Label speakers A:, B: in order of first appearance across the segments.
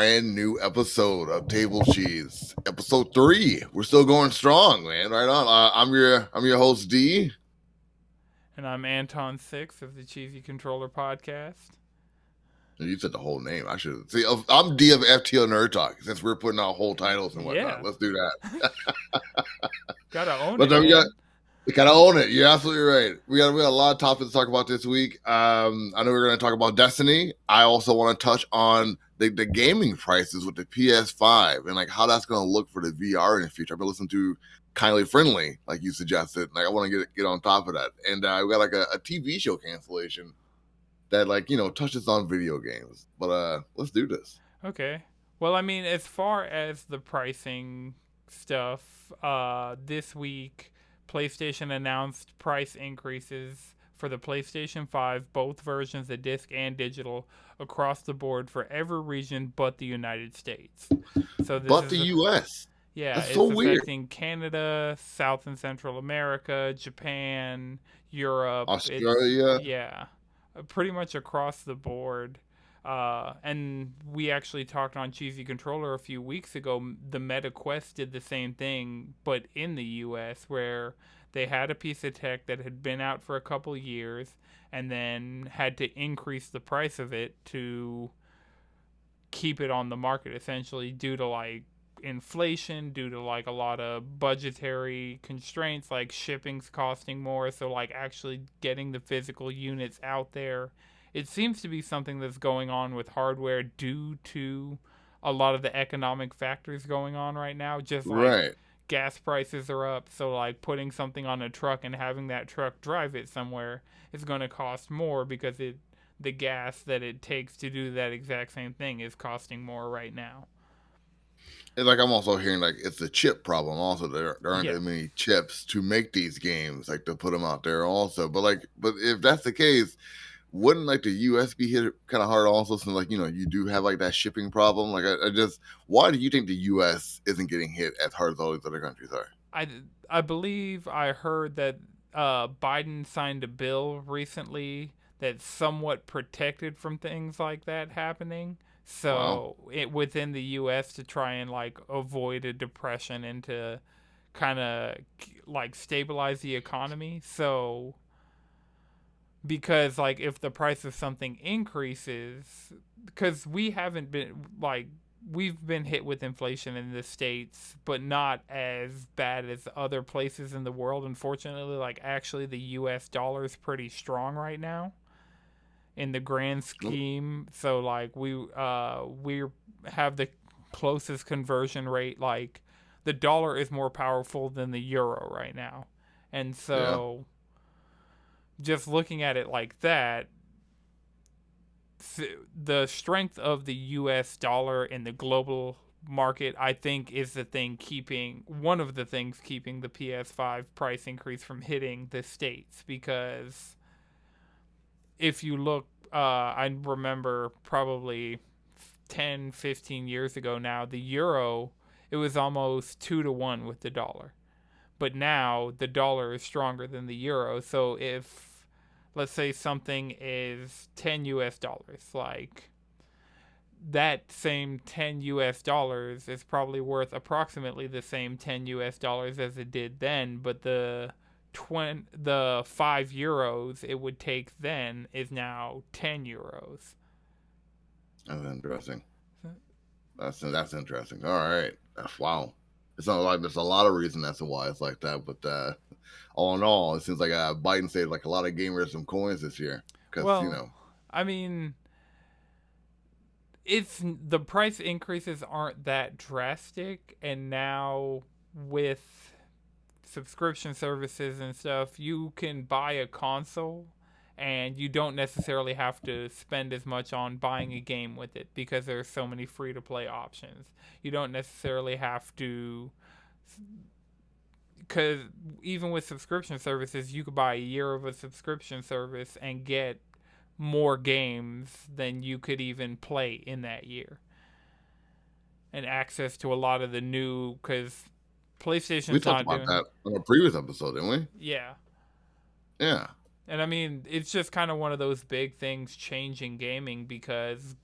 A: brand new episode of Table Cheese, episode 3. We're still going strong, man. Right on. I'm your host D,
B: And I'm Anton Sixx of the Chessy Controller-Podcast.
A: You said the whole name. I should see. I'm D of FTO Nerd Talk. Since we're putting out whole titles and whatnot,
B: Yeah.
A: let's do that.
B: Gotta own
A: But
B: it, man.
A: we gotta own it. You're absolutely right. We got a lot of topics to talk about this week. I know we're gonna talk about Destiny. I also want to touch on the gaming prices with the PS5 and like how that's gonna look for the VR in the future. I've been listening to Kindly Friendly, like you suggested. Like I want to get on top of that. And we got like a TV show cancellation that touches on video games. But let's do this.
B: Okay. Well, I mean, as far as the pricing stuff, this week PlayStation announced price increases for the PlayStation 5, both versions, the disc and digital, across the board for every region but the United States.
A: So this the US.
B: Yeah,
A: that's
B: it's
A: so
B: affecting
A: weird.
B: Canada, South and Central America, Japan, Europe,
A: Australia.
B: Pretty much across the board. And we actually talked on Cheesy Controller a few weeks ago. The Meta Quest did the same thing, but in the US, where they had a piece of tech that had been out for a couple years and then had to increase the price of it to keep it on the market, essentially, due to like inflation, due to like a lot of budgetary constraints, like shipping's costing more, so like actually getting the physical units out there. It seems to be something that's going on with hardware due to a lot of the economic factors going on right now. Just like gas prices are up, so like putting something on a truck and having that truck drive it somewhere is going to cost more because the gas that it takes to do that exact same thing is costing more right now.
A: And like I'm also hearing like it's a chip problem. Also, there aren't that many chips to make these games, like to put them out there. Also, but if that's the case, wouldn't like the US be hit kind of hard also? Since like you do have like that shipping problem. Like I just why do you think the US isn't getting hit as hard as all these other countries are?
B: I believe I heard that Biden signed a bill recently that's somewhat protected from things like that happening. So within the U.S. to try and like avoid a depression and to kind of like stabilize the economy. So because like if the price of something increases, because we haven't been like we've been hit with inflation in the States, but not as bad as other places in the world. Unfortunately, like actually the U.S. dollar is pretty strong right now in the grand scheme. So like we have the closest conversion rate. Like the dollar is more powerful than the euro right now, and so just looking at it like that, the strength of the U.S. dollar in the global market, I think, is one of the things keeping the PS5 price increase from hitting the States. Because if you look, I remember probably 10, 15 years ago now, the euro, it was almost 2-1 with the dollar. But now the dollar is stronger than the euro. So if let's say something is 10 US dollars, like that same 10 US dollars is probably worth approximately the same 10 US dollars as it did then, but the 5 euros it would take then is now 10 euros.
A: That's interesting. That's interesting. All right. Wow. It's not like there's a lot of reason as to why it's like that, but all in all, it seems like Biden saved like a lot of gamers some coins this year. Because
B: I mean, it's the price increases aren't that drastic, and now with subscription services and stuff, you can buy a console and you don't necessarily have to spend as much on buying a game with it because there's so many free to play options. You don't necessarily have to, because even with subscription services, you could buy a year of a subscription service and get more games than you could even play in that year, and access to a lot of the new, because PlayStation's not doing.
A: We talked about that on a previous episode, didn't we?
B: Yeah.
A: Yeah.
B: And I mean, it's just kind of one of those big things changing gaming, because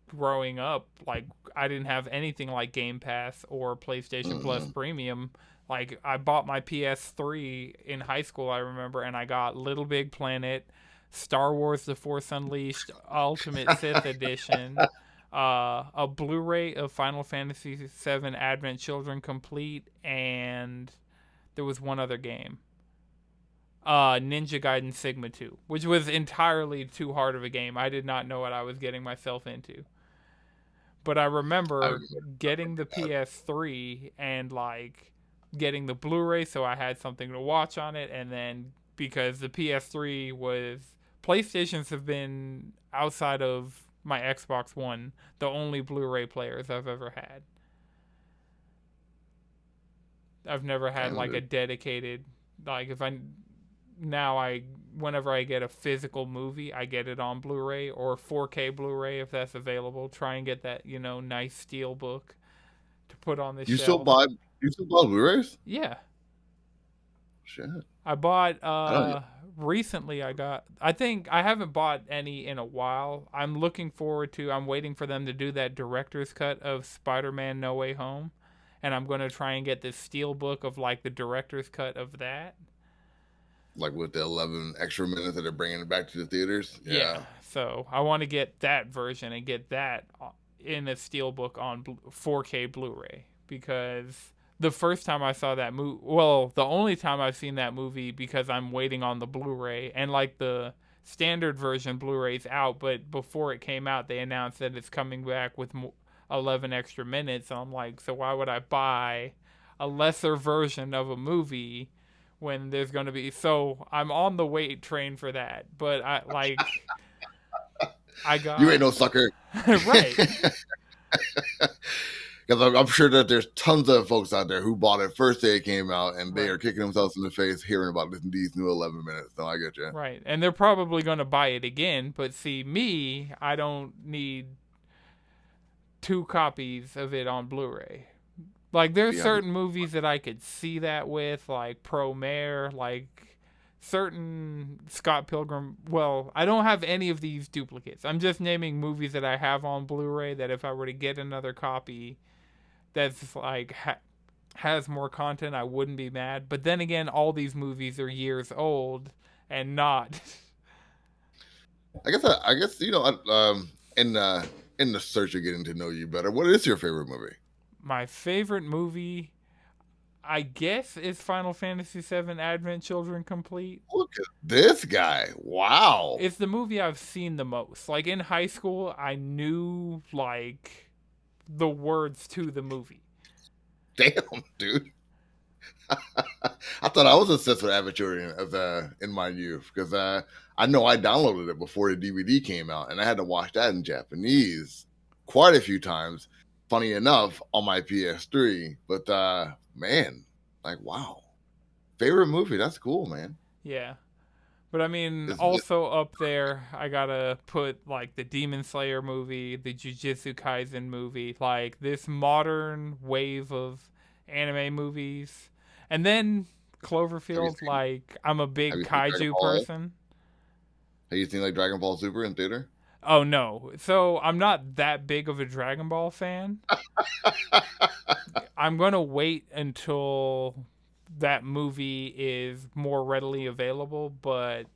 B: growing up, like I didn't have anything like Game Pass or PlayStation Plus
A: Mm-hmm.
B: Premium. Like I bought my PS3 in high school, I remember, and I got Little Big Planet, Star Wars: The Force Unleashed Ultimate Sith Edition, a Blu-ray of Final Fantasy VII Advent Children Complete, and there was one other game, Ninja Gaiden Sigma 2, which was entirely too hard of a game. I did not know what I was getting myself into. But I
A: I
B: remember
A: remember
B: getting the
A: that.
B: PS3 and like getting the Blu-ray so I had something to watch on it, and then because the PS3 was, PlayStations have been, outside of my Xbox One, the only Blu-ray players I've ever had. I've never had
A: Damn,
B: like a
A: dude.
B: dedicated, like if I now I whenever I get a physical movie, I get it on Blu-ray or 4K Blu-ray if that's available. Try and get that, nice steel book to put on the
A: You still
B: shelf.
A: buy you still buy Blu-rays?
B: Yeah.
A: Shit.
B: I bought
A: I don't.
B: recently I think I haven't bought any in a while. I'm waiting for them to do that director's cut of Spider-Man No Way Home, and I'm going to try and get this steel book of like the director's cut of that.
A: Like with the 11 extra minutes that they're bringing it back to the theaters.
B: Yeah,
A: Yeah.
B: so I want to get that version and get that in a steelbook on 4K Blu-ray, because the first time I saw that movie, well, the only time I've seen that movie, because I'm waiting on the Blu-ray, and like the standard version Blu-ray's out, but before it came out, they announced that it's coming back with 11 extra minutes. And I'm like, so why would I buy a lesser version of a movie when there's going to be, so I'm on the wait train for that. But I
A: You ain't
B: got
A: no sucker.
B: right.
A: Because I'm sure that there's tons of folks out there who bought it first day it came out, and they are
B: Right.
A: kicking themselves in the face hearing about these new 11 minutes. No, I get you.
B: Right. And they're probably going to buy it again, but see me, I don't need two copies of it on Blu-ray. Like there's
A: Yeah,
B: certain movies that I could see that with, like Pro Mare, like certain Scott Pilgrim. Well, I don't have any of these duplicates. I'm just naming movies that I have on Blu-ray that if I were to get another copy that's like has more content, I wouldn't be mad. But then again, all these movies are years old and not.
A: I guess in the search of getting to know you better, what is your favorite movie?
B: My favorite movie, I guess, is Final Fantasy VII Advent Children Complete.
A: Look at this guy! Wow,
B: It's the movie I've seen the most. Like in high school, I knew like the words to the movie.
A: damn, dude. I thought I was obsessed with Aventure in my youth because I know I downloaded it before the DVD came out, and I had to watch that in Japanese quite a few times. Funny enough, on my PS3, but man, like wow, favorite movie. That's cool, man.
B: Yeah. But I mean,
A: It's,
B: also up there, I gotta put like the Demon Slayer movie, the Jujutsu Kaisen movie, like this modern wave of anime movies. And then
A: have you
B: Cloverfield,
A: seen
B: like I'm a
A: Have
B: big
A: you seen Dragon
B: kaiju
A: Ball?
B: person.
A: Have you seen like Dragon Ball Super in theater?
B: Oh no. So I'm not that big of a Dragon Ball fan. I'm gonna wait until that movie is more readily available, but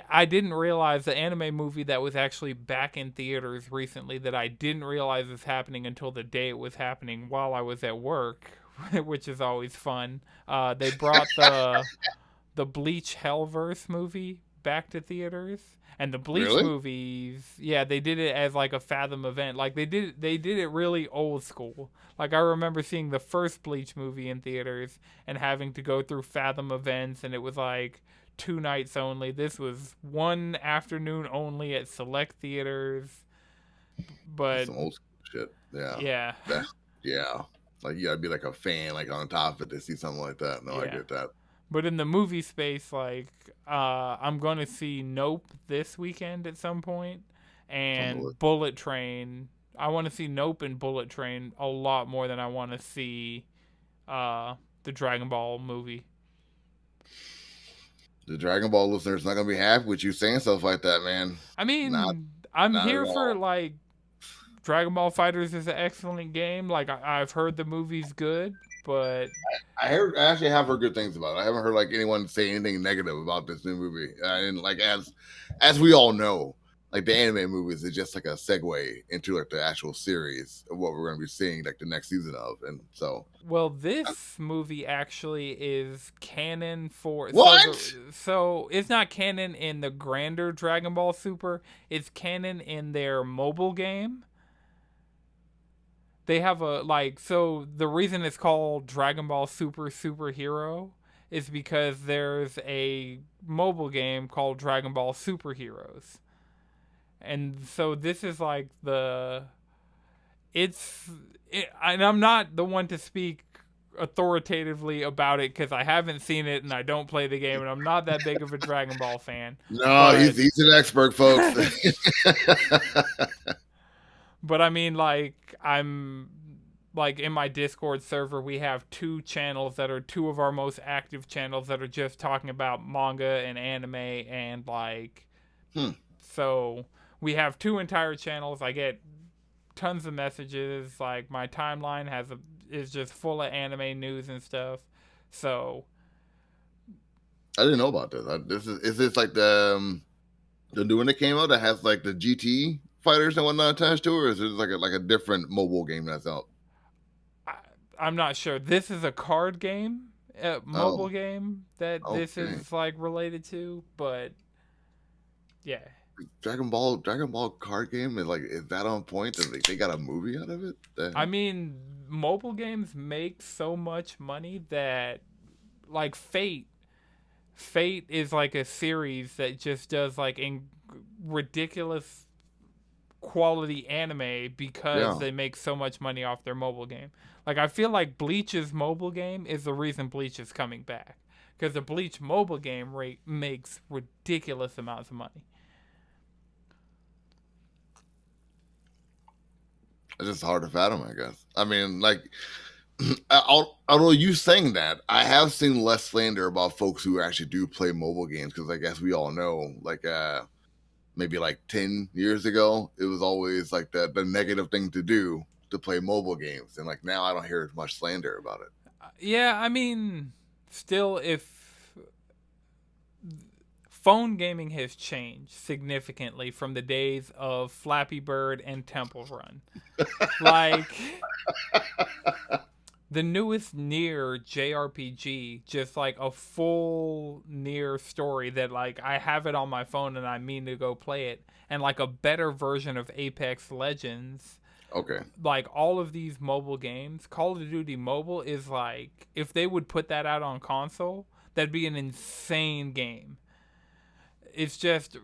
B: I didn't realize the anime movie that was actually back in theaters recently, that I didn't realize was happening until the day it was happening while I was at work, which is always fun. They brought the Bleach Hellverse movie back to theaters. And the Bleach
A: Really?
B: movies, yeah, they did it as like a Fathom event. Like they did it really old school. Like I remember seeing the first Bleach movie in theaters and having to go through Fathom events, and it was like 2 nights only. This was one afternoon only at select theaters.
A: That's
B: But
A: some old school shit. Yeah.
B: yeah,
A: That, yeah. Like you gotta be like a fan, like on top of it to see something like that. No, I
B: yeah.
A: get that.
B: But in the movie space, like I'm gonna see Nope this weekend at some point,
A: It's on the list.
B: and Bullet Train. I want to see Nope and Bullet Train a lot more than I want to see uh, the Dragon Ball movie.
A: The Dragon Ball listeners not gonna be happy with you saying stuff like that, man.
B: I
A: Not
B: mean, I'm
A: Not at
B: here for
A: all.
B: like Dragon Ball Fighters is an excellent game. Like I've heard the movie's good, but
A: I actually have heard good things about it. I haven't heard like anyone say anything negative about this new movie. And like as we all know, like the anime movies is just like a segue into like the actual series of what we're going to be seeing like the next season of. And so
B: well, this movie actually is canon for
A: what?
B: so it's not canon in the grander Dragon Ball Super. It's canon in their mobile game. They have a like so the reason it's called Dragon Ball Super Superhero is because there's a mobile game called Dragon Ball Superheroes. And so this is like and I'm not the one to speak authoritatively about it because I haven't seen it and I don't play the game and I'm not that big of a Dragon Ball fan.
A: No,
B: But
A: he's an expert, folks.
B: but I mean, like, I'm like in my Discord server, we have two channels that are two of our most active channels that are just talking about manga and anime and like,
A: Hmm.
B: so we have two entire channels. I get tons of messages. Like my timeline is just full of anime news and stuff. So
A: I didn't know about this. Is this like the new one that came out that has like the GT fighters and whatnot attached to it, or is it like a different mobile game that's out?
B: I, I'm not sure. This is a card game, a mobile
A: Oh,
B: game that this
A: okay.
B: is like related to, but yeah.
A: Dragon Ball card game is that on point? That they got a movie out of it? The
B: I
A: heck?
B: mean, mobile games make so much money that like Fate is like a series that just does like in ridiculous quality anime because
A: Yeah,
B: they make so much money off their mobile game. Like I feel like Bleach's mobile game is the reason Bleach is coming back because the Bleach mobile game rate makes ridiculous amounts of money.
A: it's just hard to fathom, I guess. I mean, like, although you saying that, I have seen less slander about folks who actually do play mobile games because I guess we all know, like, maybe like 10 years ago, it was always like the negative thing to do to play mobile games, and like now I don't hear as much slander about it.
B: Yeah, I mean, still if phone gaming has changed significantly from the days of Flappy Bird and Temple Run. Like the newest Near JRPG, just like a full Near story that like I have it on my phone and I mean to go play it, and like a better version of Apex Legends.
A: Okay.
B: Like all of these mobile games, Call of Duty Mobile is like if they would put that out on console, that'd be an insane game. It's just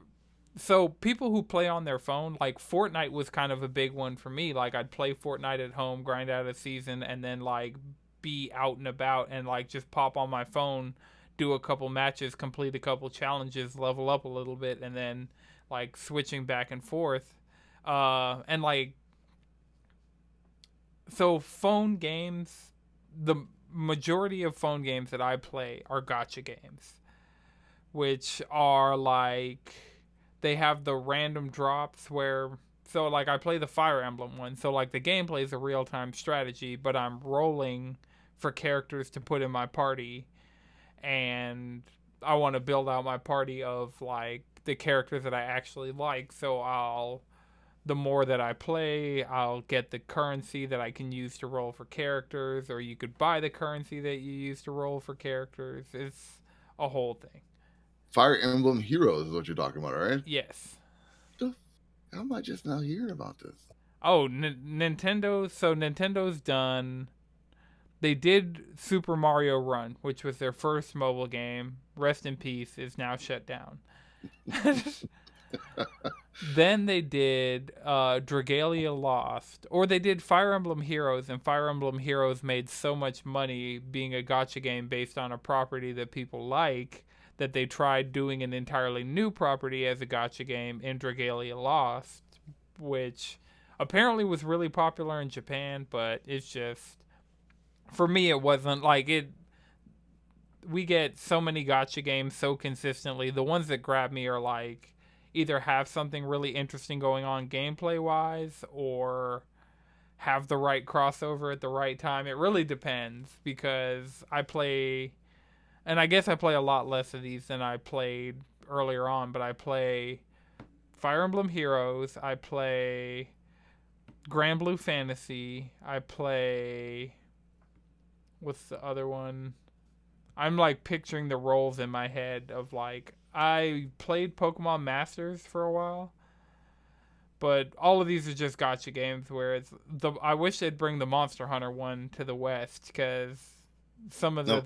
B: so people who play on their phone, like Fortnite was kind of a big one for me. Like I'd play Fortnite at home, grind out a season, and then like be out and about and like just pop on my phone, do a couple matches, complete a couple challenges, level up a little bit, and then like switching back and forth. And like so phone games, the majority of phone games that I play are gotcha games, which are like they have the random drops where so like I play the Fire Emblem one, so like the gameplay is a real time strategy, but I'm rolling for characters to put in my party, and I want to build out my party of like the characters that I actually like. So the more that I play, I'll get the currency that I can use to roll for characters, or you could buy the currency that you use to roll for characters. It's a whole thing.
A: Fire Emblem Heroes is what you're talking about, right?
B: Yes.
A: How am I just now hearing about this?
B: Oh, Nintendo. So Nintendo's done. They did Super Mario Run, which was their first mobile game. Rest in peace. Is now shut down. Then they did Dragalia Lost, or they did Fire Emblem Heroes, and Fire Emblem Heroes made so much money being a gotcha game based on a property that people like that they tried doing an entirely new property as a gotcha game in Dragalia Lost, which apparently was really popular in Japan, but it's just for me it wasn't like it. We get so many gotcha games so consistently. The ones that grab me are like either have something really interesting going on gameplay wise or have the right crossover at the right time. It really depends because I play, and I guess I play a lot less of these than I played earlier on, but I play Fire Emblem Heroes, I play Grand Blue Fantasy, I play, what's the other one? I'm like picturing the roles in my head of like, I played Pokemon Masters for a while, but all of these are just gacha games where I wish they'd bring the Monster Hunter one to the West because some of the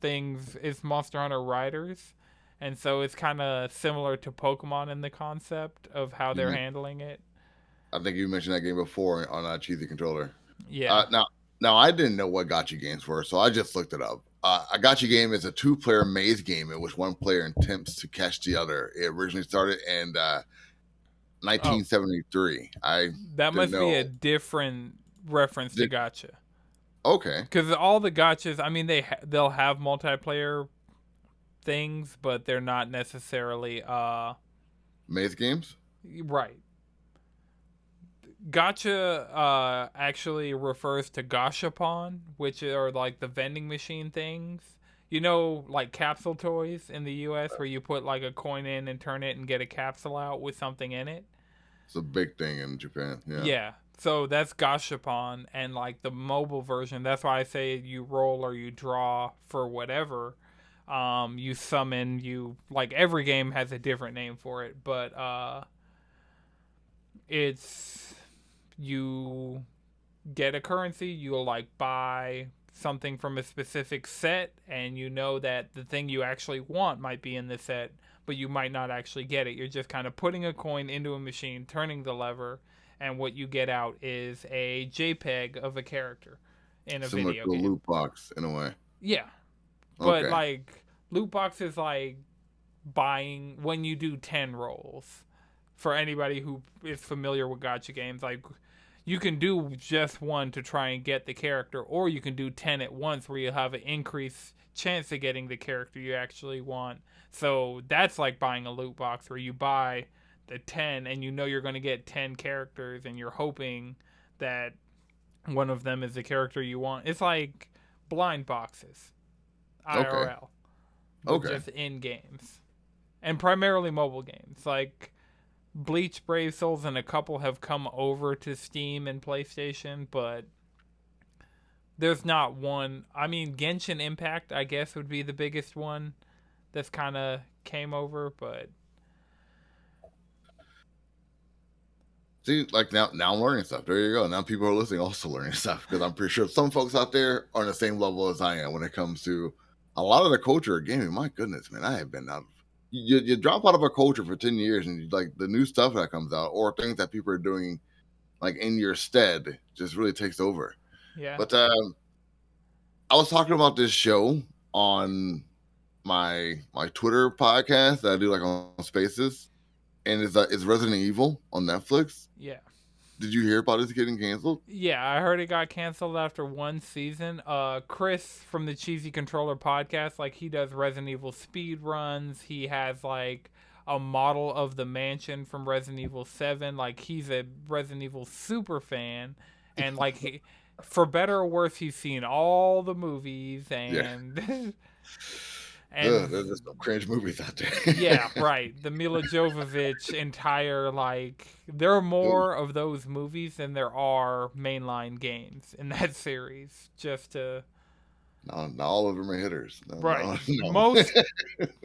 B: things is Monster Hunter Riders, and so it's kind of similar to Pokemon in the concept of how they're handling it.
A: I think you mentioned that game before on a Chessy Controller.
B: Yeah.
A: Now I didn't know what gacha games were, so I just looked it up. A gacha game is a 2-player maze game in which one player attempts to catch the other. It originally started in 1973.
B: That must be a different reference to gacha.
A: Okay.
B: Because all the gachas, I mean, they'll have multiplayer things, but they're not necessarily
A: maze games.
B: Right. Gacha actually refers to gashapon, which are like the vending machine things. You know, like capsule toys in the U.S. where you put like a coin in and turn it and get a capsule out with something in it.
A: It's a big thing in Japan. Yeah.
B: Yeah. So that's gashapon, and like the mobile version. That's why I say you roll or you draw for whatever. You summon. You like every game has a different name for it, but it's you get a currency. You'll like buy something from a specific set, and you know that the thing you actually want might be in the set, but you might not actually get it. You're just kind of putting a coin into a machine, turning the lever, and what you get out is a JPEG of a character in a
A: Similar
B: video
A: to
B: game.
A: A loot box in a way.
B: Yeah. But like loot box is like buying when you do 10 rolls. For anybody who is familiar with gacha games, like you can do just one to try and get the character, or you can do 10 at once where you have an increased chance of getting the character you actually want. So that's like buying a loot box where you buy the 10 and you know you're going to get 10 characters and you're hoping that one of them is the character you want. It's like blind boxes. IRL.
A: Okay.
B: Just in games. And primarily mobile games. Like Bleach, Brave Souls, and a couple have come over to Steam and PlayStation, but there's not one. I mean, Genshin Impact, I guess, would be the biggest one that's kind of came over, but
A: see, like now I'm learning stuff. There you go. Now people are listening also learning stuff because I'm pretty sure some folks out there are on the same level as I am when it comes to a lot of the culture of gaming. My goodness, man, I have been out. You drop out of a culture for 10 years and you, like the new stuff that comes out or things that people are doing like in your stead just really takes over.
B: Yeah.
A: But I was talking about this show on my Twitter podcast that I do like on Spaces, and it's Resident Evil on Netflix.
B: Yeah.
A: Did you hear about this getting canceled?
B: Yeah, I heard it got canceled after one season. Chris from the Chessy Controller podcast, like he does Resident Evil speed runs. He has like a model of the mansion from Resident Evil 7. Like he's a Resident Evil super fan, and like he, for better or worse, he's seen all the movies and.
A: And there's some cringe movies out there.
B: Yeah, right. The Mila Jovovich entire, like, there are more of those movies than there are mainline games in that series. Just to.
A: No, not all of them are hitters. No,
B: right.
A: no.
B: Most,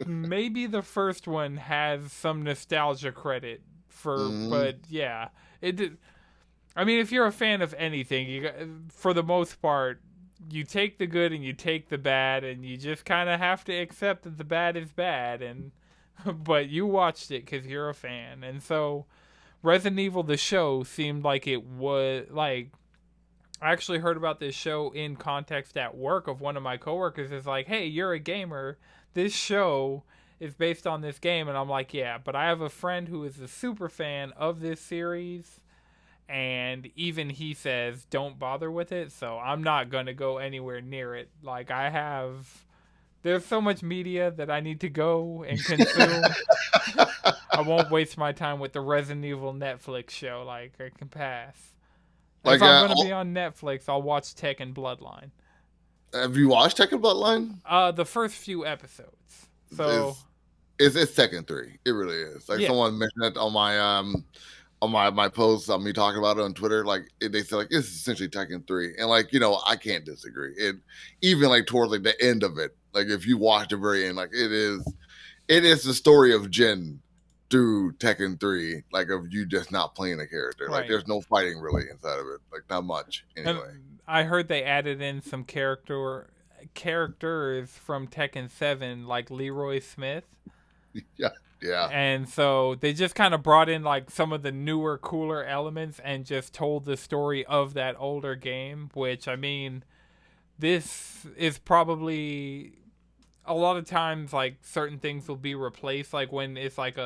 B: maybe the first one has some nostalgia credit for, but yeah. I mean, if you're a fan of anything, for the most part, you take the good and you take the bad, and you just kind of have to accept that the bad is bad. And but you watched it because you're a fan, and so Resident Evil the show seemed like it was like. I actually heard about this show in context at work of one of my coworkers. Is like, hey, you're a gamer. This show is based on this game, and I'm like, yeah, but I have a friend who is a super fan of this series. And even he says, don't bother with it. So I'm not going to go anywhere near it. Like there's so much media that I need to go and consume. I won't waste my time with the Resident Evil Netflix show. Like, I can pass.
A: Like,
B: If I'm gonna be on Netflix, I'll watch Tekken Bloodline.
A: have you watched Tekken Bloodline?
B: The first few episodes. So
A: it's Tekken 3. It really is. Like,
B: yeah.
A: someone mentioned it on my posts on me talking about it on Twitter. Like, they said like it's essentially Tekken 3, and like, you know, I can't disagree. It even like towards like the end of it, like if you watch the very end, like it is the story of Jin through Tekken 3, like of you just not playing a character. Like, there's no fighting really inside of it. Like, not much anyway.
B: And I heard they added in some characters from Tekken 7, like Leroy Smith.
A: Yeah.
B: And so they just kind of brought in like some of the newer, cooler elements and just told the story of that older game, which, I mean, this is probably a lot of times like certain things will be replaced. Like when it's like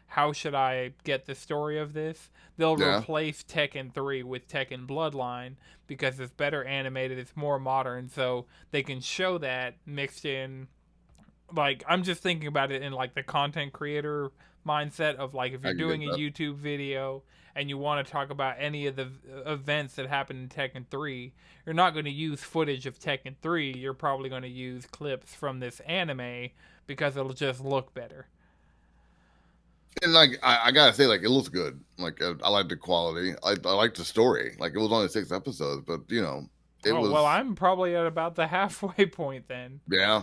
B: how should I get the story of this? They'll replace Tekken 3 with Tekken Bloodline because it's better animated, it's more modern, so they can show that mixed in. Like, I'm just thinking about it in like the content creator mindset of like if you're doing a YouTube video and you want to talk about any of the events that happened in Tekken 3, you're not going to use footage of Tekken 3. You're probably going to use clips from this anime because it'll just look better.
A: And like I gotta say, like, it looks good. Like, I like the quality. I like the story. Like, it was only 6 episodes, but you know, it was.
B: Well, I'm probably at about the halfway point then.
A: Yeah,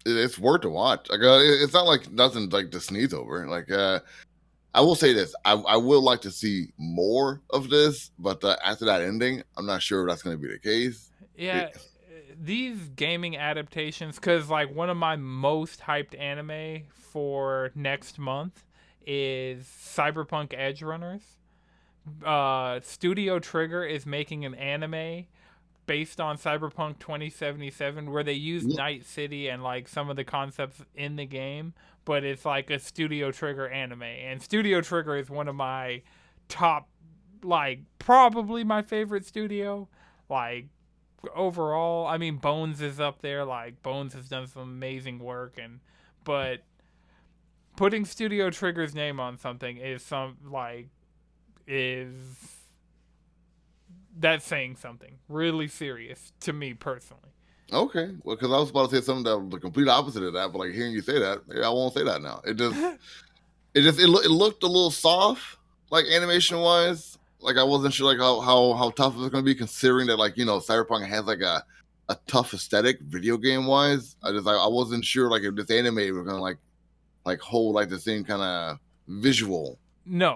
A: it's worth to watch. Like, it's not like nothing like to sneeze over. Like, I will say this: I will like to see more of this, but after that ending, I'm not sure if that's going to be the case.
B: Yeah. These gaming adaptations, because like one of my most hyped anime for next month is Cyberpunk Edge Runners. Studio Trigger is making an anime based on Cyberpunk 2077 where they use Night City and like some of the concepts in the game, but it's like a Studio Trigger anime. And Studio Trigger is one of my top, like, probably my favorite studio. Like, overall, I mean, Bones is up there. Like, Bones has done some amazing work, but putting Studio Trigger's name on something that's saying something really serious to me personally.
A: Okay, well, because I was about to say something that was the complete opposite of that, but like hearing you say that, maybe I won't say that now. It looked a little soft, like animation wise. Like, I wasn't sure like how tough it was going to be, considering that, like, you know, Cyberpunk has like a tough aesthetic video game wise. I wasn't sure like if this anime was going to like hold like the same kind of visual.
B: No.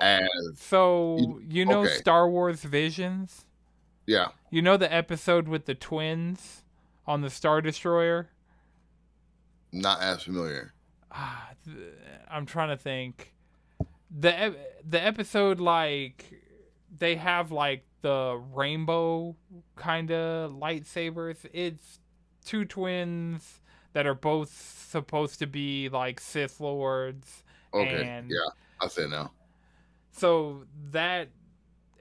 B: So you know Star Wars Visions?
A: Yeah.
B: You know the episode with the twins on the Star Destroyer?
A: Not as familiar.
B: I'm trying to think. The episode, like, they have like the rainbow kind of lightsabers. It's two twins that are both supposed to be like Sith Lords.
A: Okay.
B: And
A: yeah, I say now.
B: So that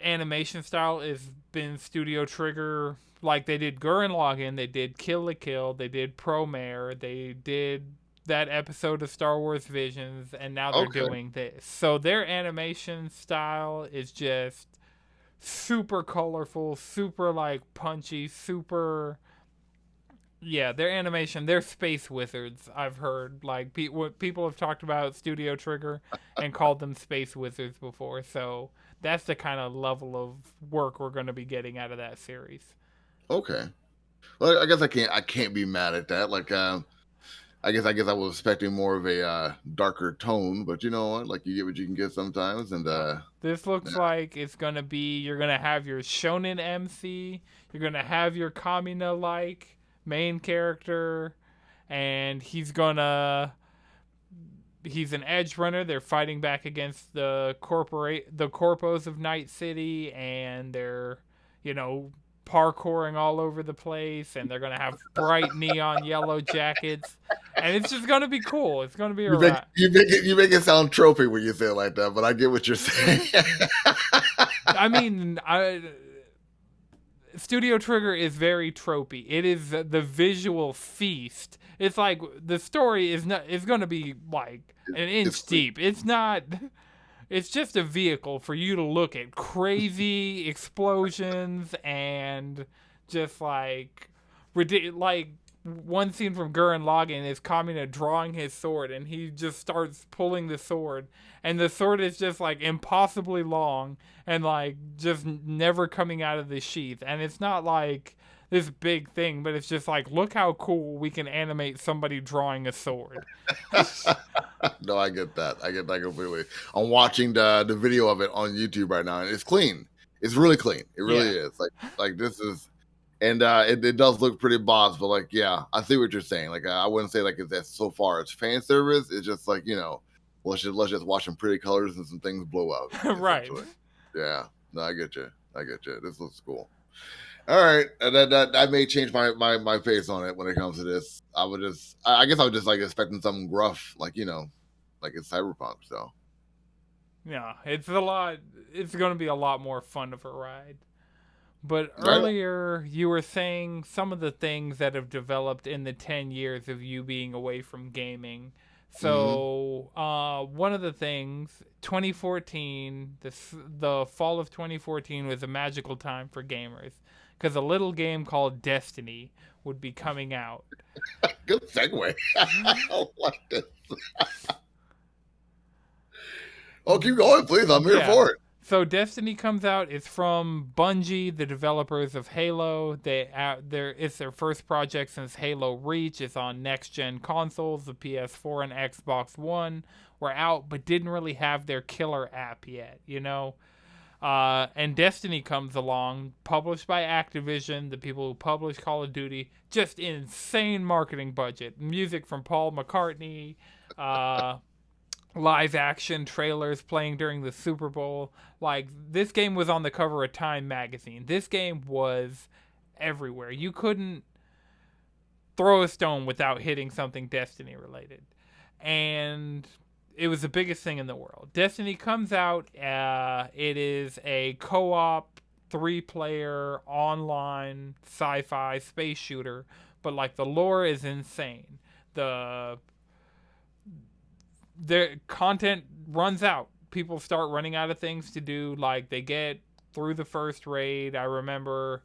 B: animation style has been Studio Trigger. Like, they did Gurren Lagann, they did Kill la Kill, they did Promare, they did that episode of Star Wars Visions, and now they're doing this. So their animation style is just super colorful, super like punchy, super. Yeah, their animation, they're space wizards. I've heard like people have talked about Studio Trigger and called them space wizards before. So that's the kind of level of work we're going to be getting out of that series.
A: Okay, well, I guess I can't be mad at that. Like, I guess I was expecting more of a darker tone, but you know what? Like, you get what you can get sometimes, and
B: this looks like it's gonna be, you're gonna have your shonen MC, you're gonna have your Kamina like main character, and he's an edge runner. They're fighting back against the corpos of Night City, and they're, you know, parkouring all over the place, and they're gonna have bright neon yellow jackets, and it's just gonna be cool. It's gonna be
A: you make it sound tropey when you say it like that, but I get what you're saying.
B: I mean, Studio Trigger is very tropey. It is the visual feast. It's like the story is gonna be like an inch deep. It's not. it's just a vehicle for you to look at crazy explosions and just like like one scene from Gurren Lagann is Kamina drawing his sword and he just starts pulling the sword and the sword is just like impossibly long and like just never coming out of the sheath, and it's not like this big thing, but it's just like, look how cool we can animate somebody drawing a sword.
A: No, I get that. I get that completely. I'm watching the video of it on YouTube right now, and it's clean. It's really clean. It really is. Like this is, and it does look pretty boss. But like, yeah, I see what you're saying. Like, I wouldn't say like it's so far as fan service. It's just like, let's just watch some pretty colors and some things blow up.
B: Right.
A: Yeah. No, I get you. This looks cool. All right, that may change my face on it when it comes to this. I guess I was just like expecting something gruff, like like it's Cyberpunk. So
B: yeah, it's going to be a lot more fun of a ride. But earlier you were saying some of the things that have developed in the 10 years of you being away from gaming. So one of the things, 2014, the fall of 2014 was a magical time for gamers, because a little game called Destiny would be coming out.
A: Good segue. I like this. Oh, keep going, please. I'm here for it.
B: So Destiny comes out. It's from Bungie, the developers of Halo. It's their first project since Halo Reach. It's on next-gen consoles. The PS4 and Xbox One were out, but didn't really have their killer app yet, and Destiny comes along, published by Activision, the people who publish Call of Duty. Just insane marketing budget. Music from Paul McCartney, live action trailers playing during the Super Bowl. Like, this game was on the cover of Time magazine. This game was everywhere. You couldn't throw a stone without hitting something Destiny related. And it was the biggest thing in the world. Destiny comes out. It is a co-op, 3-player, online, sci-fi, space shooter. But, like, the lore is insane. The content runs out. People start running out of things to do. Like, they get through the first raid. I remember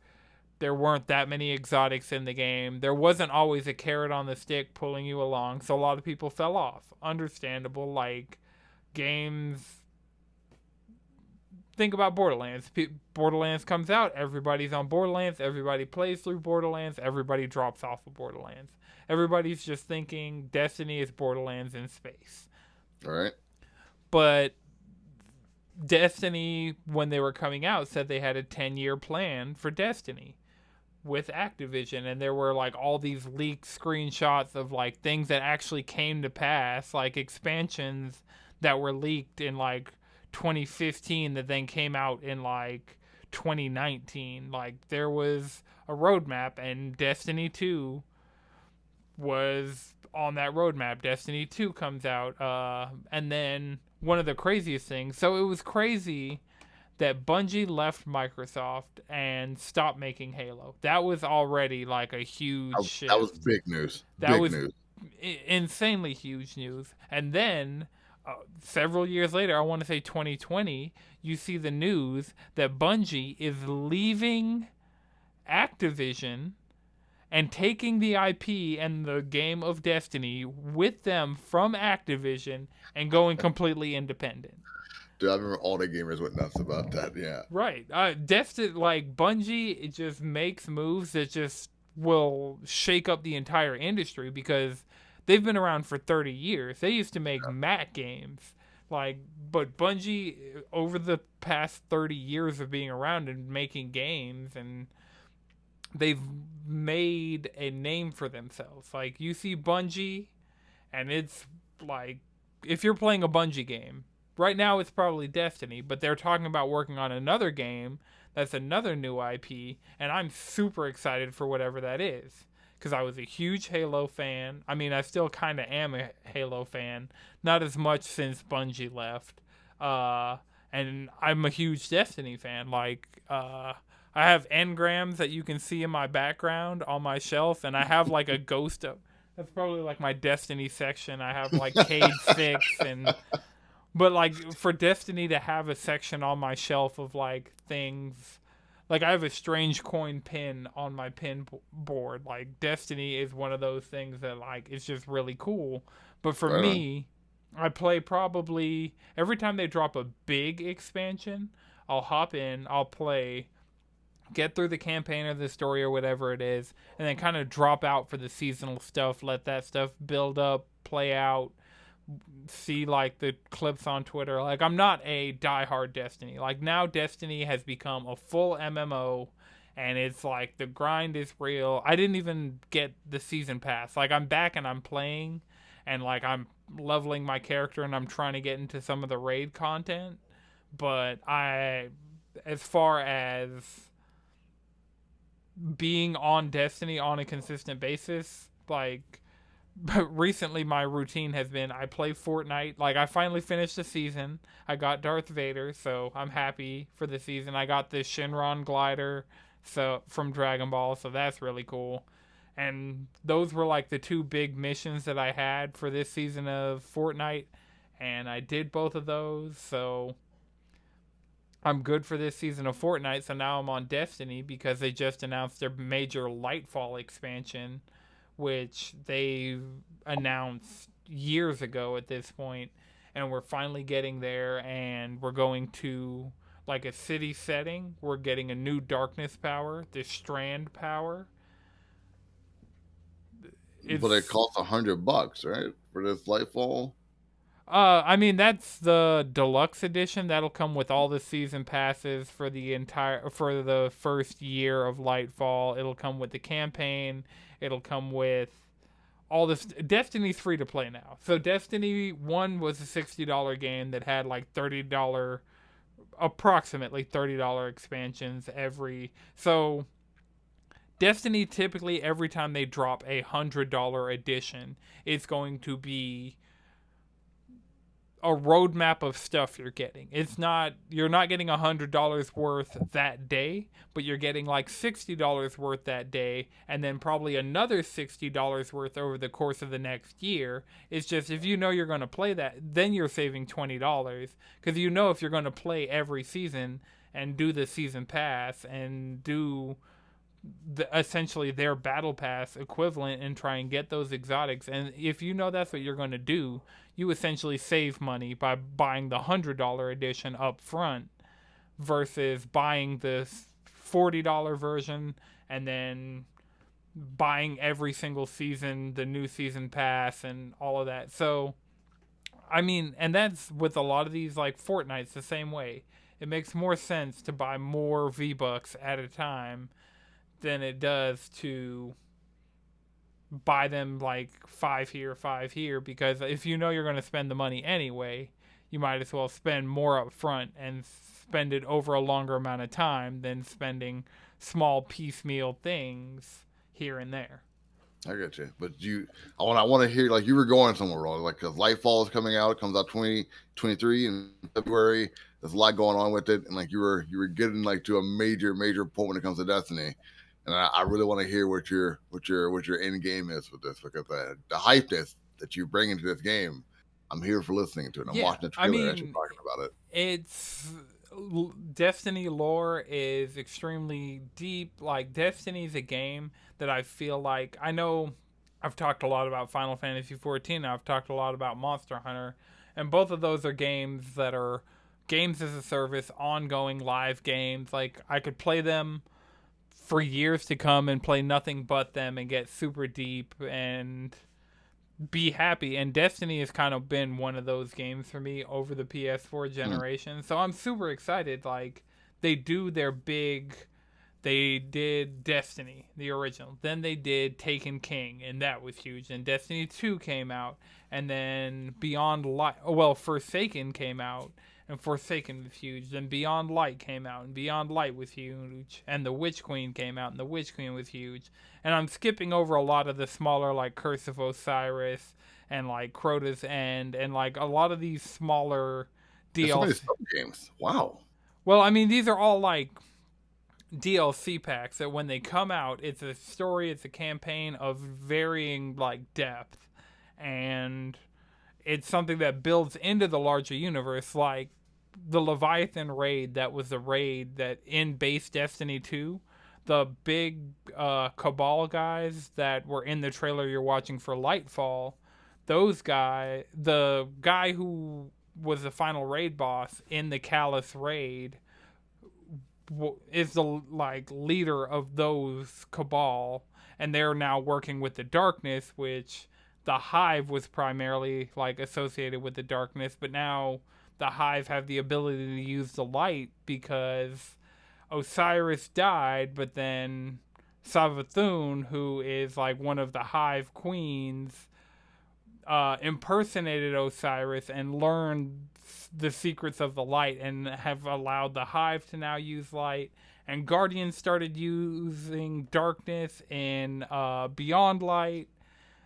B: there weren't that many exotics in the game. There wasn't always a carrot on the stick pulling you along, so a lot of people fell off. Understandable. Like, games... Think about Borderlands. Borderlands comes out, everybody's on Borderlands, everybody plays through Borderlands, everybody drops off of Borderlands. Everybody's just thinking Destiny is Borderlands in space.
A: All right.
B: But Destiny, when they were coming out, said they had a 10-year plan for Destiny with Activision, and there were like all these leaked screenshots of like things that actually came to pass, like expansions that were leaked in like 2015 that then came out in like 2019. Like, there was a roadmap, and Destiny 2 was on that roadmap. Destiny 2 comes out, and then one of the craziest things, so it was crazy that Bungie left Microsoft and stopped making Halo. That was already like a huge shift.
A: That was big news.
B: That was insanely huge news. And then several years later, I want to say 2020, you see the news that Bungie is leaving Activision and taking the IP and the game of Destiny with them from Activision and going completely independent.
A: Dude, I remember all the gamers went nuts about that, yeah.
B: Right. Bungie, it just makes moves that just will shake up the entire industry, because they've been around for 30 years. They used to make Mac games. But Bungie, over the past 30 years of being around and making games, and they've made a name for themselves. Like, you see Bungie, and it's like, if you're playing a Bungie game, right now it's probably Destiny, but they're talking about working on another game that's another new IP, and I'm super excited for whatever that is, because I was a huge Halo fan. I mean, I still kind of am a Halo fan, not as much since Bungie left, and I'm a huge Destiny fan. I have engrams that you can see in my background on my shelf, and I have like a ghost of... That's probably like my Destiny section. I have like Cade 6 and But like for Destiny to have a section on my shelf of like things, like I have a strange coin pin on my pin board. Like Destiny is one of those things that like it's just really cool. But for
A: Right on.
B: me, I play probably every time they drop a big expansion, I'll hop in, I'll play, get through the campaign or the story or whatever it is, and then kind of drop out for the seasonal stuff, let that stuff build up, play out, see like the clips on Twitter. Like I'm not a diehard Destiny. Like now Destiny has become a full MMO and it's like the grind is real. I didn't even get the season pass. Like I'm back and I'm playing and like I'm leveling my character and I'm trying to get into some of the raid content, but I as far as being on Destiny on a consistent basis, like recently my routine has been I play Fortnite. Like I finally finished the season. I got Darth Vader, so I'm happy for the season. I got this Shenron glider so from Dragon Ball, so that's really cool. And those were like the two big missions that I had for this season of Fortnite, and I did both of those. So I'm good for this season of Fortnite. So now I'm on Destiny because they just announced their major Lightfall expansion, which they announced years ago at this point, and we're finally getting there. And we're going to like a city setting. We're getting a new darkness power, the Strand power.
A: But it
B: It's
A: costs $100, right, for this Lightfall?
B: I mean that's the deluxe edition. That'll come with all the season passes for the first year of Lightfall. It'll come with the campaign. It'll come with all this. Destiny's free to play now. So Destiny 1 was a $60 game that had like approximately $30 expansions every. So Destiny typically every time they drop a $100 edition, it's going to be a roadmap of stuff you're getting. You're not getting $100 worth that day, but you're getting like $60 worth that day, and then probably another $60 worth over the course of the next year. It's just if you know you're going to play that, then you're saving $20 because you know if you're going to play every season and do the season pass and do essentially their battle pass equivalent and try and get those exotics. And if you know that's what you're going to do, you essentially save money by buying the $100 edition up front versus buying this $40 version and then buying every single season the new season pass and all of that. So I mean, and that's with a lot of these like Fortnite's the same way. It makes more sense to buy more V-Bucks at a time than it does to buy them like five here, because if you know you're going to spend the money anyway, you might as well spend more up front and spend it over a longer amount of time than spending small piecemeal things here and there.
A: I get you, but I want to hear like you were going somewhere wrong. Like because Lightfall is coming out, it comes out 2023 in February. There's a lot going on with it, and like you were getting like to a major point when it comes to Destiny. And I really want to hear what your end game is with this, because the hype that you bring into this game, I'm here for listening to it. I'm watching the trailer as you're talking about it.
B: It's Destiny lore is extremely deep. Like Destiny's a game that I feel like I know. I've talked a lot about Final Fantasy 14. I've talked a lot about Monster Hunter, and both of those are games that are games as a service, ongoing live games. Like I could play them for years to come and play nothing but them and get super deep and be happy. And Destiny has kind of been one of those games for me over the PS4 generation. So I'm super excited. Like they did Destiny, the original. Then they did Taken King, and that was huge. And Destiny 2 came out, and then Beyond Light. Well, Forsaken came out, and Forsaken was huge. Then Beyond Light came out, and Beyond Light was huge. And The Witch Queen came out, and The Witch Queen was huge. And I'm skipping over a lot of the smaller, like Curse of Osiris and like Crota's End, and like a lot of these smaller DLC
A: games. Wow.
B: Well, I mean, these are all like DLC packs that when they come out, it's a story, it's a campaign of varying like depth, and it's something that builds into the larger universe, like the Leviathan raid. That was the raid that in base Destiny 2, the big Cabal guys that were in the trailer you're watching for Lightfall, the guy who was the final raid boss in the Callus raid is the like leader of those Cabal, and they're now working with the darkness, which the Hive was primarily like associated with the darkness, but now the Hive have the ability to use the light because Osiris died, but then Savathun, who is like one of the Hive queens, impersonated Osiris and learned the secrets of the light and have allowed the Hive to now use light. And Guardians started using darkness in Beyond Light,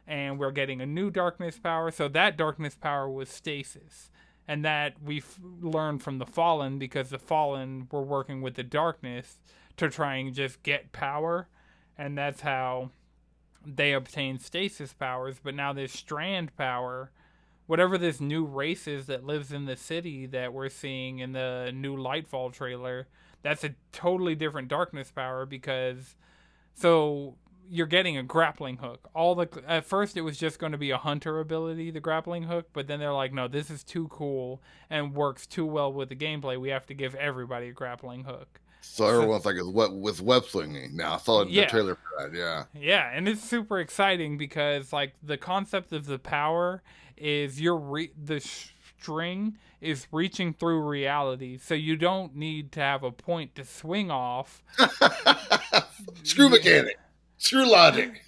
B: and we're getting a new darkness power. So that darkness power was stasis. And that we've learned from the Fallen, because the Fallen were working with the darkness to try and just get power. And that's how they obtain stasis powers. But now this strand power, whatever this new race is that lives in the city that we're seeing in the new Lightfall trailer, that's a totally different darkness power, because so you're getting a grappling hook. At first it was just going to be a hunter ability, the grappling hook, but then they're like, no, this is too cool and works too well with the gameplay. We have to give everybody a grappling hook.
A: So everyone's like, it's web slinging now. I saw the trailer for that. Yeah.
B: Yeah, and it's super exciting because like the concept of the power is the string is reaching through reality, so you don't need to have a point to swing off.
A: Screw mechanic. Screw logic.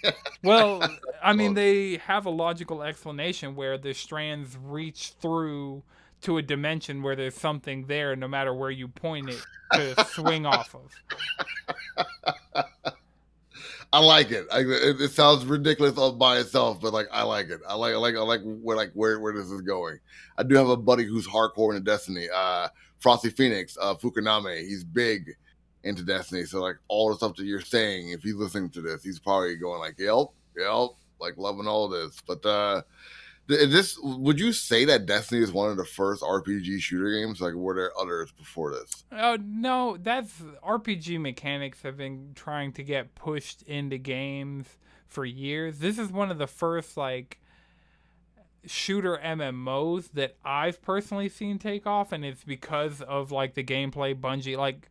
B: Well, I mean, they have a logical explanation where the strands reach through to a dimension where there's something there, no matter where you point it to swing off of.
A: I like it. It sounds ridiculous all by itself, but like I like it. I like where this is going. I do have a buddy who's hardcore into Destiny. Frosty Phoenix, Fukuname. He's big into Destiny, so like all the stuff that you're saying, if he's listening to this, he's probably going like, yep, like loving all this. But would you say that Destiny is one of the first RPG shooter games? Like, were there others before this?
B: No, that's RPG mechanics have been trying to get pushed into games for years. This is one of the first like shooter MMOs that I've personally seen take off, and it's because of like the gameplay. Bungie, like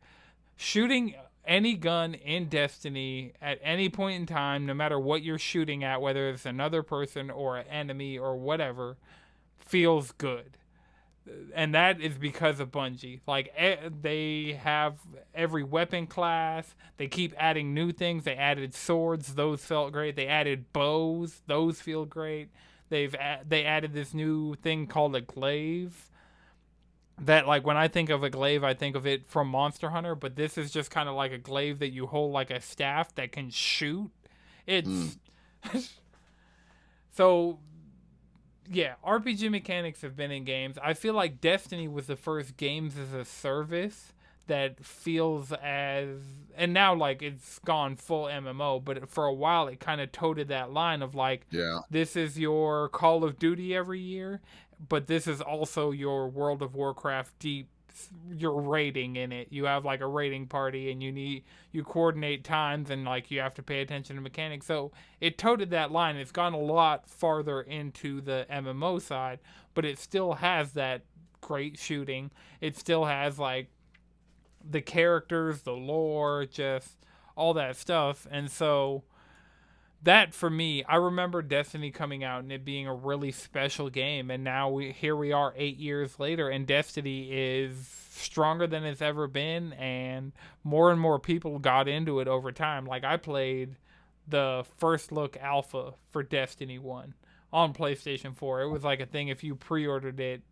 B: shooting any gun in Destiny at any point in time, no matter what you're shooting at, whether it's another person or an enemy or whatever, feels good. And that is because of Bungie. Like, they have every weapon class. They keep adding new things. They added swords. Those felt great. They added bows. Those feel great. They added this new thing called a glaive. That, like, when I think of a glaive, I think of it from Monster Hunter, but this is just kind of like a glaive that you hold like a staff that can shoot. It's... So, yeah, RPG mechanics have been in games. I feel like Destiny was the first games as a service that feels as... And now, like, it's gone full MMO, but for a while it kind of toted that line of, like, this is your Call of Duty every year, but this is also your World of Warcraft deep, your raiding in it. You have like a raiding party and you coordinate times and like you have to pay attention to mechanics. So it toted that line. It's gone a lot farther into the MMO side, but it still has that great shooting. It still has like the characters, the lore, just all that stuff. And so that, for me, I remember Destiny coming out and it being a really special game, and now here we are 8 years later, and Destiny is stronger than it's ever been, and more people got into it over time. Like, I played the first look alpha for Destiny 1 on PlayStation 4. It was like a thing if you pre-ordered it.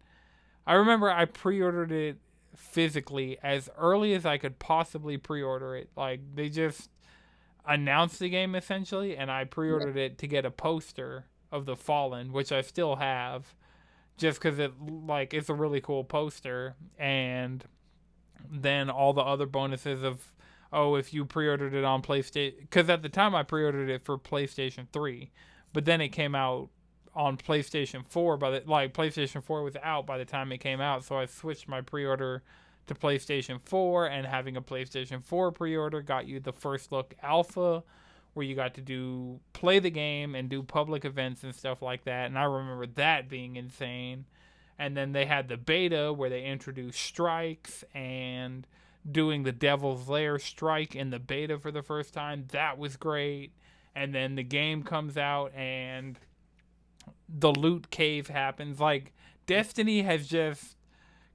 B: I remember I pre-ordered it physically as early as I could possibly pre-order it. Like, they just announced the game essentially, and I pre-ordered it to get a poster of the Fallen, which I still have, just because it's a really cool poster. And then all the other bonuses of, if you pre-ordered it on PlayStation, because at the time I pre-ordered it for PlayStation 3, but then it came out on PlayStation 4 PlayStation 4 was out by the time it came out, so I switched my pre-order to PlayStation 4, and having a PlayStation 4 pre-order got you the first look alpha where you got to play the game and do public events and stuff like that, and I remember that being insane. And then they had the beta where they introduced strikes and doing the Devil's Lair strike in the beta for the first time. That was great. And then the game comes out and the loot cave happens. Like, Destiny has just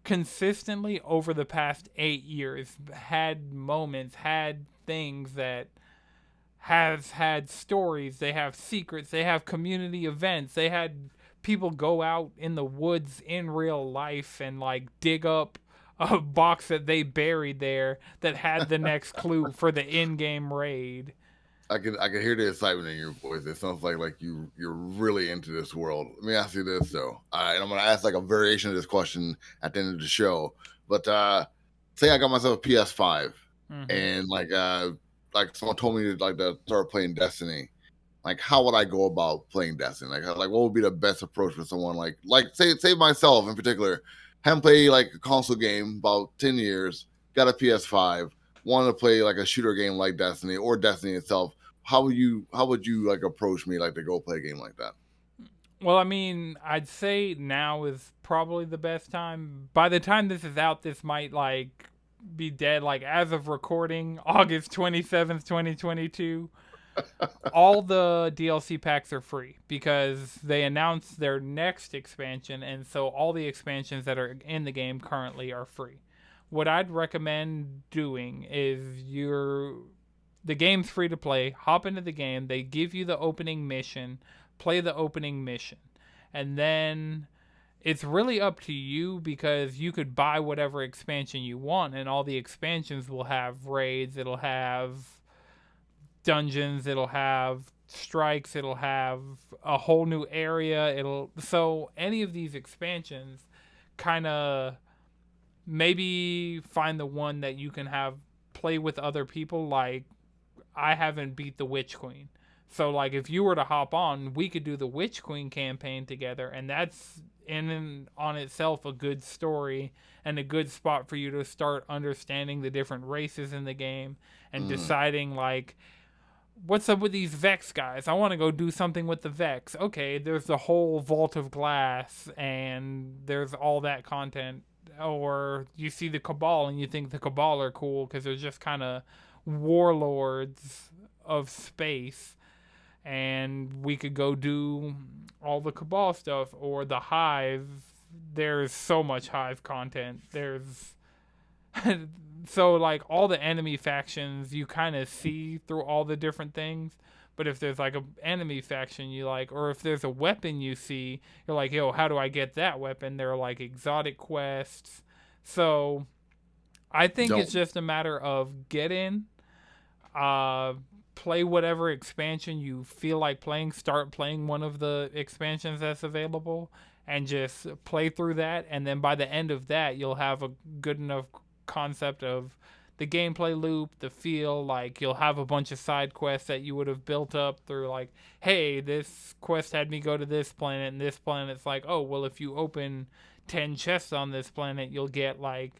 B: consistently over the past 8 years had moments, had things that has had stories. They have secrets. They have community events. They had people go out in the woods in real life and like dig up a box that they buried there that had the next clue for the in-game raid.
A: I can hear the excitement in your voice. It sounds like you're really into this world. Let me ask you this though. And I'm gonna ask like a variation of this question at the end of the show. But say I got myself a PS5 and like someone told me to start playing Destiny. Like, how would I go about playing Destiny? Like what would be the best approach for someone like say myself in particular, haven't played like a console game about 10 years, got a PS5, wanted to play like a shooter game like Destiny or Destiny itself. How would you like approach me like to go play a game like that?
B: Well, I mean, I'd say now is probably the best time. By the time this is out, this might like be dead. Like, as of recording, August 27th, 2022. All the DLC packs are free because they announced their next expansion, and so all the expansions that are in the game currently are free. What I'd recommend doing is the game's free to play. Hop into the game. They give you the opening mission. Play the opening mission. And then it's really up to you because you could buy whatever expansion you want, and all the expansions will have raids. It'll have dungeons. It'll have strikes. It'll have a whole new area. So any of these expansions kind of maybe find the one that you can have play with other people. Like, I haven't beat the Witch Queen. So, like, if you were to hop on, we could do the Witch Queen campaign together, and that's in and on itself a good story and a good spot for you to start understanding the different races in the game and deciding, like, what's up with these Vex guys? I want to go do something with the Vex. Okay, there's the whole Vault of Glass, and there's all that content. Or you see the Cabal, and you think the Cabal are cool because they're just kind of warlords of space, and we could go do all the Cabal stuff. Or the Hive. There's so much Hive content. There's so like all the enemy factions you kind of see through all the different things. But if there's like an enemy faction you like, or if there's a weapon you see, you're like, yo, how do I get that weapon? There are like exotic quests. So I think it's just a matter of get in, play whatever expansion you feel like playing. Start playing one of the expansions that's available and just play through that. And then by the end of that, you'll have a good enough concept of the gameplay loop, the feel. Like, you'll have a bunch of side quests that you would have built up through, like, hey, this quest had me go to this planet, and this planet's like, oh, well, if you open 10 chests on this planet, you'll get like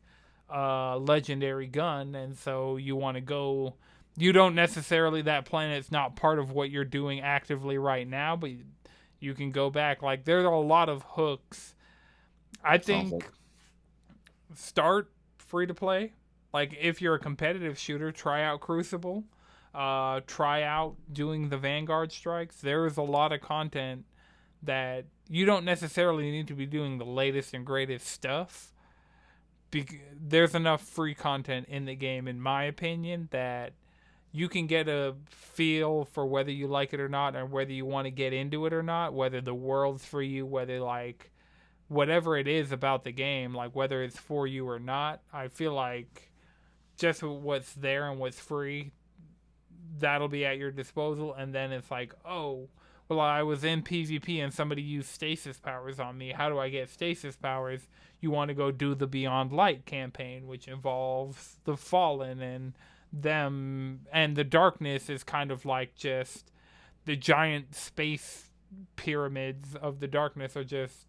B: a legendary gun. And so you want to go, you don't necessarily, that planet's not part of what you're doing actively right now, but you can go back. Like, there are a lot of hooks. I think start free to play. Like, if you're a competitive shooter, try out Crucible. Try out doing the Vanguard strikes. There is a lot of content that you don't necessarily need to be doing the latest and greatest stuff. There's enough free content in the game, in my opinion, that you can get a feel for whether you like it or not, and whether you want to get into it or not, whether the world's for you, whether, like, whatever it is about the game, like, whether it's for you or not. I feel like just what's there and what's free, that'll be at your disposal. And then it's like, oh, well, I was in PvP and somebody used stasis powers on me. How do I get stasis powers? You want to go do the Beyond Light campaign, which involves the Fallen and them. And the Darkness is kind of like just the giant space pyramids of the darkness are just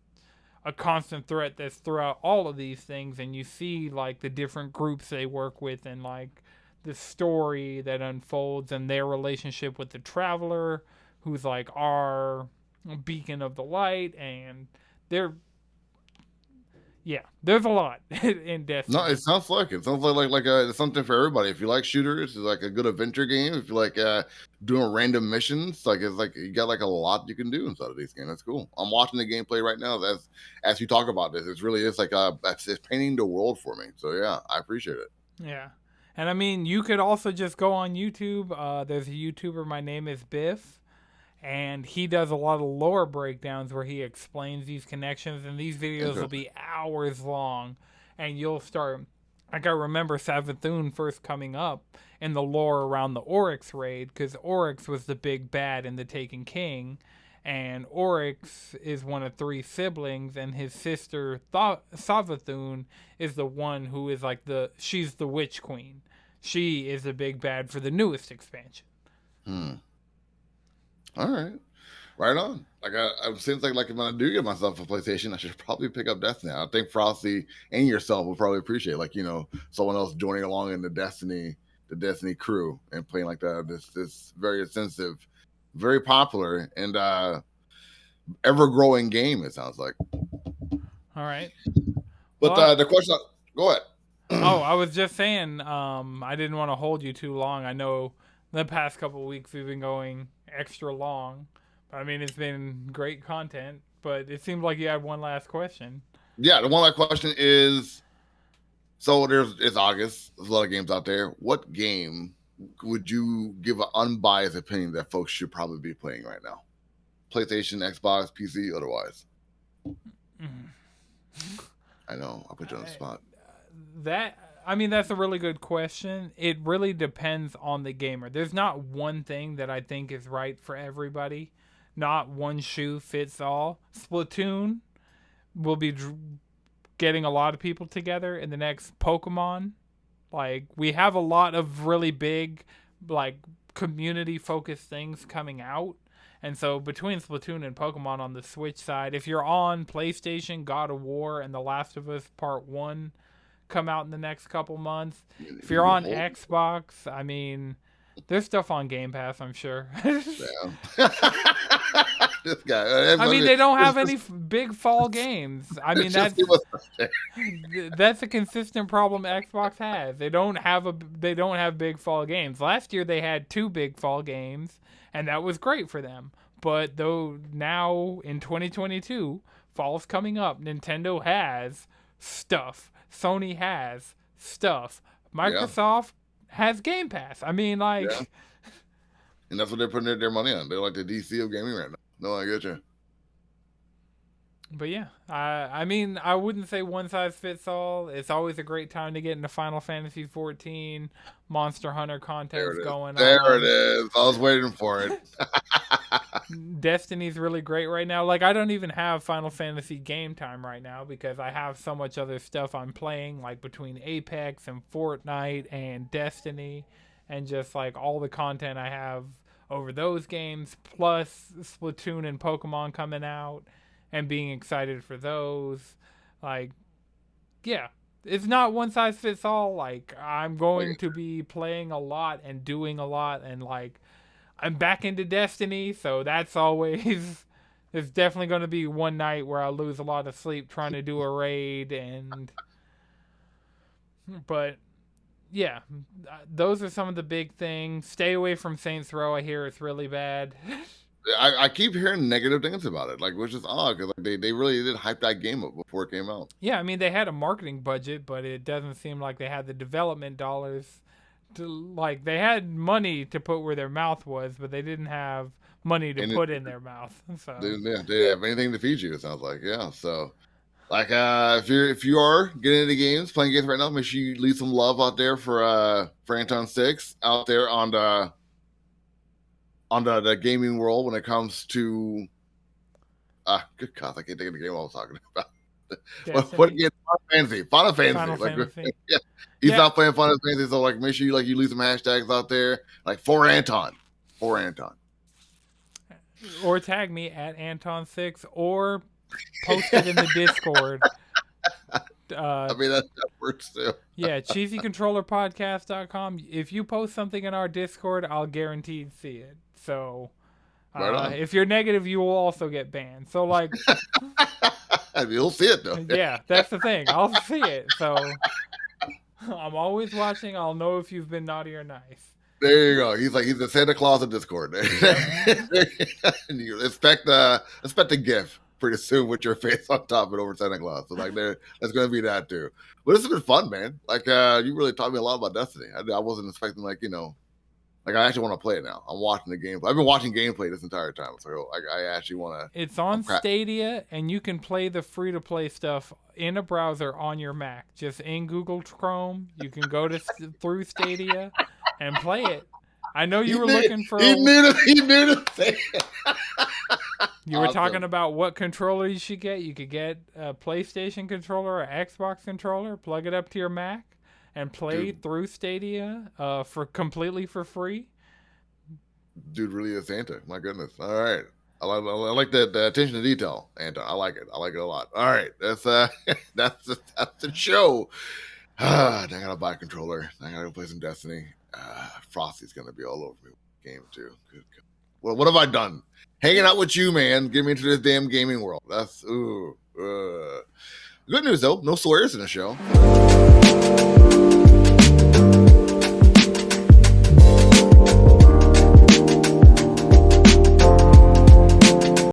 B: a constant threat that's throughout all of these things, and you see like the different groups they work with and like the story that unfolds and their relationship with the traveler who's like our beacon of the light, and they're there's a lot in Destiny.
A: No, it sounds like it's something for everybody. If you like shooters, it's like a good adventure game. If you like doing random missions, it's like you got like a lot you can do inside of these games. That's cool. I'm watching the gameplay right now. As you talk about this, it's like it's painting the world for me. So yeah, I appreciate it.
B: Yeah. And I mean, you could also just go on YouTube. There's a YouTuber, my name is Biff, and he does a lot of lore breakdowns where he explains these connections, and these videos will be hours long, and you'll start. Like I remember Savathun first coming up in the lore around the Oryx raid, because Oryx was the big bad in the Taken King, and Oryx is one of 3 siblings, and his sister Savathun is the one who is like she's the Witch Queen. She is the big bad for the newest expansion.
A: All right, right on. Like it seems like when I do get myself a PlayStation, I should probably pick up Destiny. I think Frosty and yourself will probably appreciate someone else joining along in the Destiny crew and playing like this very extensive, very popular and ever growing game. It sounds like.
B: All right.
A: But the question, go ahead.
B: I was just saying, I didn't want to hold you too long. I know the past couple of weeks we've been going extra long. I mean, it's been great content, but it seemed like you had one last question.
A: Yeah, the one last question is, so it's August. There's a lot of games out there. What game would you give an unbiased opinion that folks should probably be playing right now? PlayStation, Xbox, PC, otherwise? I know, I'll put you on the spot.
B: That's a really good question. It really depends on the gamer. There's not one thing that I think is right for everybody. Not one shoe fits all. Splatoon will be getting a lot of people together in the next Pokemon. Like, we have a lot of really big, like, community-focused things coming out. And so between Splatoon and Pokemon on the Switch side, if you're on PlayStation, God of War and The Last of Us Part 1 come out in the next couple months. If you're on Xbox, I mean, there's stuff on Game Pass, I'm sure.
A: This guy.
B: I mean, they don't have any big fall games. I mean, that's a consistent problem Xbox has. They don't have big fall games. Last year they had 2 big fall games, and that was great for them. But though now in 2022, fall's coming up. Nintendo has stuff. Sony has stuff. Microsoft has Game Pass. I mean, like... Yeah.
A: And that's what they're putting their money on. They're like the DC of gaming right now. No, I get you.
B: But yeah, I mean, I wouldn't say one size fits all. It's always a great time to get into Final Fantasy 14. Monster Hunter content's going on.
A: There it is. I was waiting for it.
B: Destiny's really great right now. Like, I don't even have Final Fantasy game time right now because I have so much other stuff I'm playing, like between Apex and Fortnite and Destiny and just like all the content I have over those games, plus Splatoon and Pokemon coming out and being excited for those. Like, yeah, it's not one size fits all. Like, I'm going to be playing a lot and doing a lot, and like, I'm back into Destiny, so that's always... There's definitely going to be one night where I lose a lot of sleep trying to do a raid, but yeah, those are some of the big things. Stay away from Saints Row. I hear it's really bad.
A: I keep hearing negative things about it, like, which is odd because like, they really did hype that game up before it came out.
B: Yeah, I mean, they had a marketing budget, but it doesn't seem like they had the development dollars. Like, they had money to put where their mouth was, but they didn't have money to put in their mouth. So
A: they have anything to feed you, it sounds like. Yeah, so... Like if you are getting into games, playing games right now, make sure you leave some love out there for Anton Sixx out there on the gaming world when it comes to good God, I can't think of the game I was talking about. What again? Final Fantasy. Yeah, he's not playing Final Fantasy, so like make sure you leave some hashtags out there, like for Anton.
B: or tag me at Anton Sixx, or post it in the Discord.
A: I mean, that works too.
B: Yeah, ChessyControllerPodcast.com. If you post something in our Discord, I'll guarantee see it. So,
A: Right
B: if you're negative, you will also get banned. So, like,
A: you'll see it though.
B: Yeah, that's the thing. I'll see it. So, I'm always watching. I'll know if you've been naughty or nice.
A: There you go. He's the Santa Claus of Discord. And you expect a GIF pretty soon with your face on top of it over Santa Claus. So like that's gonna be that too. But this has been fun, man. Like you really taught me a lot about Destiny. I wasn't expecting like like I actually want to play it now. I'm watching the gameplay. I've been watching gameplay this entire time, so like I actually want to.
B: It's on Stadia, and you can play the free-to-play stuff in a browser on your Mac. Just in Google Chrome, you can go through Stadia and play it. I know you were looking for.
A: He knew to say it.
B: You were talking about what controller you should get. You could get a PlayStation controller or Xbox controller, plug it up to your Mac, and play through Stadia completely for free.
A: Dude really is Santa. My goodness. All right. I like the attention to detail, Anton. I like it. I like it a lot. All right. That's the show. I gotta buy a controller. I gotta go play some Destiny. Frosty's gonna be all over me with the game too. Good. Well, what have I done? Hanging out with you, man. Get me into this damn gaming world. That's good news though. No swears in the show.